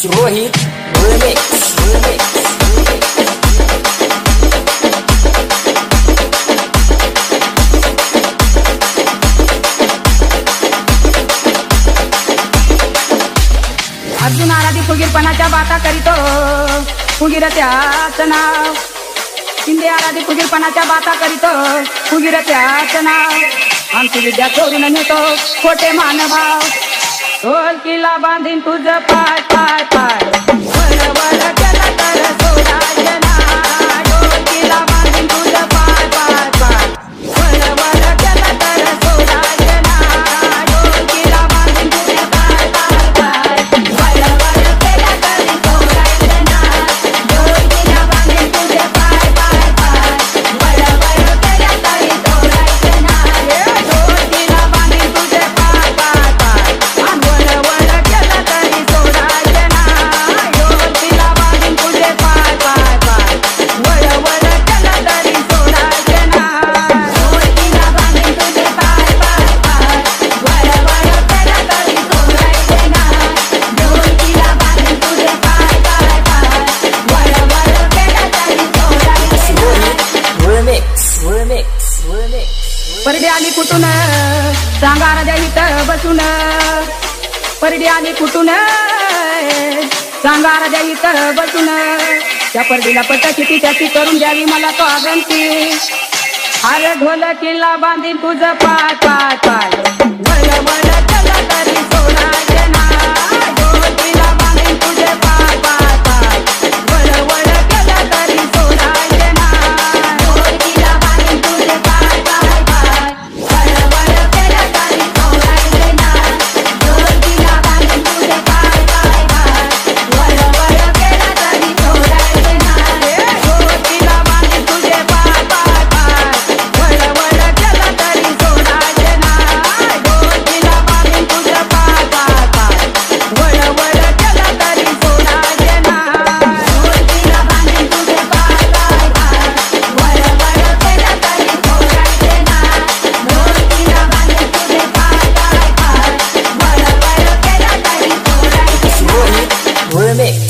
Rohit Remix. Arjun आराधी फुगीरपणाच्या बाता करीतो, फुगीर त्याच नाव. शिंदे आराधी फुगीरपणाच्या बाता करीतो, फुगीर त्याच नाव. आमची विद्या चोरून नेतो खोटे मानभाव. ढोलकीला बांधीन तुझं पाय पाय पाय, वळ वळ केला तर सोडायचं नाय. ढोलकीला बांधीन तुझं पाय पाय पाय, वळ वळ केला तर सोडायचं नाय. ढोलकीला बांधीन तुझं पाय पाय पाय, वळ वळ केला तरी सोडायचं नाय. ढोलकीला बांधीन तुझं पाय पाय पाय, वळ वळ केला तरी सोडायचं नाय. ढोलकीला बांधीन तुझं पाय पाय पाय, वळ वळ केला तरी सोडायचं नाय. ढोलकीला बांधीन तुझे पाय पाय पाय, वळ वळ केला तरी सोडायचं नाय. ढोलकीला बांधीन तुझे पाय पाय पाय, वळ वळ केला तरी सोडायचं नाय. ढोलकीला बांधीन तुझे पाय पाय पाय, वळ वळ केला तरी सोडायचं नाय. Remix. परडी आली कुठून सांगा राजा इथं बसून. परडी आली कुठून सांगा राजा इथं बसून. त्या परडीला पटाची त्याची करून द्यावी मला तो आगंती. अरे ढोलकीला बांधीन तुझं पाय पाय पाय, वळ वळ केला तरी सोडायचं नाय. ढोलकीला बांधीन तुझे पाय पाय पाय, वळ वळ केला तरी सोडायचं नाय. ढोलकीला बांधीन तुझे पाय पाय पाय, वळ वळ केला तरी सोडायचं नाय. ढोलकीला बांधीन तुझे पाय पाय पाय, वळ वळ केला तरी सोडायचं नाय. ढोलकीला बांधीन तुझे पाय पाय पाय, वळ वळ केला तरी सोडायचं नाय. ढोलकीला बांधीन तुझे पाय पाय पाय, वळ वळ केला तरी सोडायचं नाय. ढोलकीला बांधीन तुझे पाय पाय पाय, वळ वळ केला तरी सोडायचं नाय. ढोलकीला बांधीन तुझे पाय पाय पाय, वळ वळ केला तरी सोडायचं नाय. Remix.